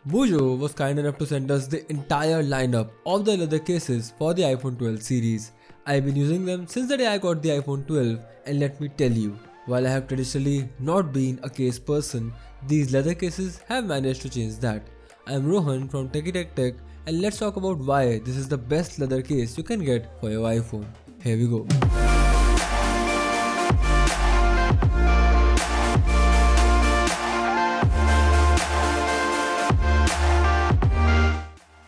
Mujjo was kind enough to send us the entire lineup of the leather cases for the iPhone 12 series. I've been using them since the day I got the iPhone 12, and let me tell you, while I have traditionally not been a case person, these leather cases have managed to change that. I'm Rohan from TechieTechTech, and let's talk about why this is the best leather case you can get for your iPhone. Here we go.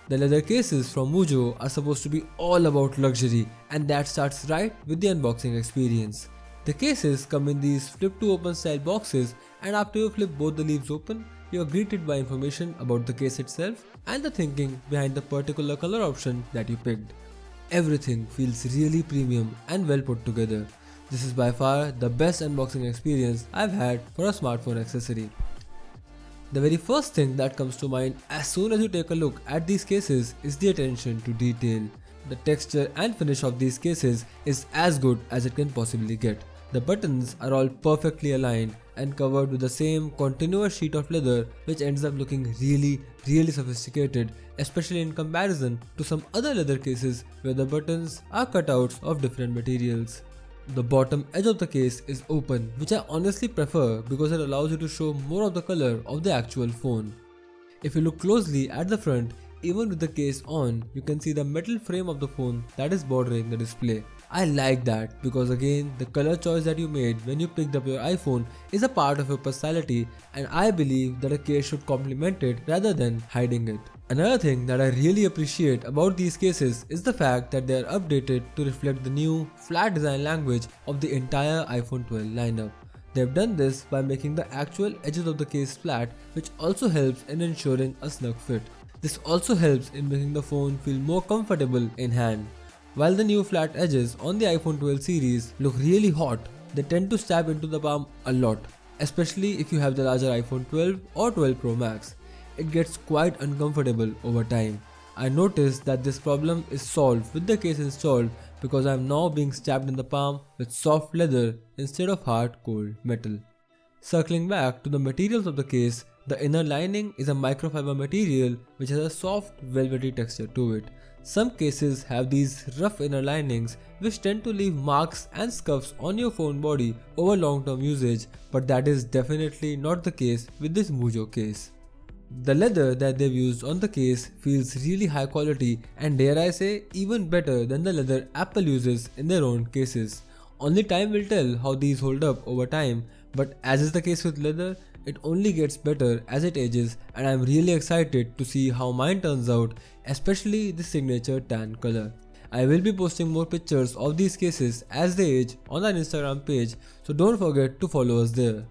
The leather cases from Mujjo are supposed to be all about luxury, and that starts right with the unboxing experience. The cases come in these flip to open style boxes, and after you flip both the leaves open, you are greeted by information about the case itself and the thinking behind the particular color option that you picked. Everything feels really premium and well put together. This is by far the best unboxing experience I've had for a smartphone accessory. The very first thing that comes to mind as soon as you take a look at these cases is the attention to detail. The texture and finish of these cases is as good as it can possibly get. The buttons are all perfectly aligned and covered with the same continuous sheet of leather, which ends up looking really sophisticated, especially in comparison to some other leather cases where the buttons are cutouts of different materials. The bottom edge of the case is open, which I honestly prefer because it allows you to show more of the color of the actual phone. If you look closely at the front, even with the case on, you can see the metal frame of the phone that is bordering the display. I like that because again, the color choice that you made when you picked up your iPhone is a part of your personality, and I believe that a case should complement it rather than hiding it. Another thing that I really appreciate about these cases is the fact that they are updated to reflect the new flat design language of the entire iPhone 12 lineup. They have done this by making the actual edges of the case flat, which also helps in ensuring a snug fit. This also helps in making the phone feel more comfortable in hand. While the new flat edges on the iPhone 12 series look really hot, they tend to stab into the palm a lot, especially if you have the larger iPhone 12 or 12 Pro Max. It gets quite uncomfortable over time. I noticed that this problem is solved with the case installed because I am now being stabbed in the palm with soft leather instead of hard cold metal. Circling back to the materials of the case, the inner lining is a microfiber material which has a soft velvety texture to it. Some cases have these rough inner linings which tend to leave marks and scuffs on your phone body over long-term usage, but that is definitely not the case with this Mujjo case. The leather that they've used on the case feels really high quality and, dare I say, even better than the leather Apple uses in their own cases. Only time will tell how these hold up over time, but as is the case with leather, it only gets better as it ages, and I'm really excited to see how mine turns out, especially the signature tan color. I will be posting more pictures of these cases as they age on our Instagram page, so don't forget to follow us there.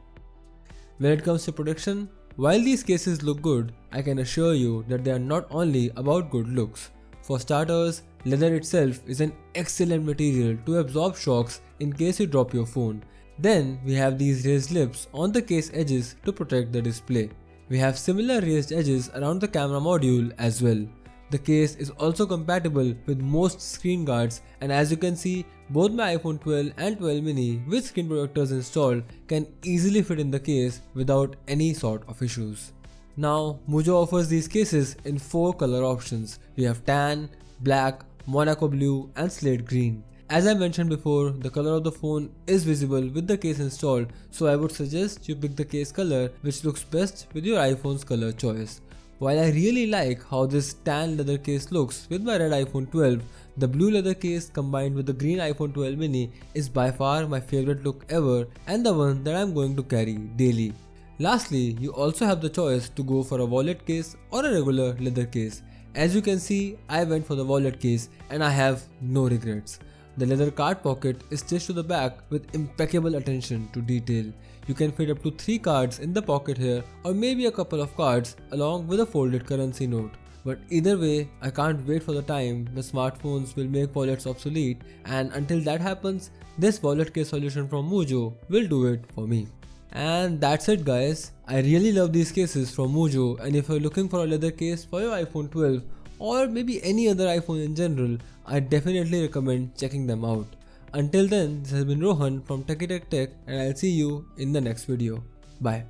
When it comes to protection, while these cases look good, I can assure you that they are not only about good looks. For starters, leather itself is an excellent material to absorb shocks in case you drop your phone. Then we have these raised lips on the case edges to protect the display. We have similar raised edges around the camera module as well. The case is also compatible with most screen guards, and as you can see, both my iPhone 12 and 12 mini with screen protectors installed can easily fit in the case without any sort of issues. Now, Mujjo offers these cases in 4 color options. We have tan, black, Monaco blue and slate green. As I mentioned before, the color of the phone is visible with the case installed, so I would suggest you pick the case color which looks best with your iPhone's color choice. While I really like how this tan leather case looks with my red iPhone 12, the blue leather case combined with the green iPhone 12 mini is by far my favorite look ever and the one that I am going to carry daily. Lastly, you also have the choice to go for a wallet case or a regular leather case. As you can see, I went for the wallet case and I have no regrets. The leather card pocket is stitched to the back with impeccable attention to detail. You can fit up to 3 cards in the pocket here, or maybe a couple of cards along with a folded currency note. But either way, I can't wait for the time when smartphones will make wallets obsolete, and until that happens, this wallet case solution from Mujjo will do it for me. And that's it guys. I really love these cases from Mujjo, and if you're looking for a leather case for your iPhone 12 or maybe any other iPhone in general, I definitely recommend checking them out. Until then, this has been Rohan from TechieTechTech, and I'll see you in the next video. Bye.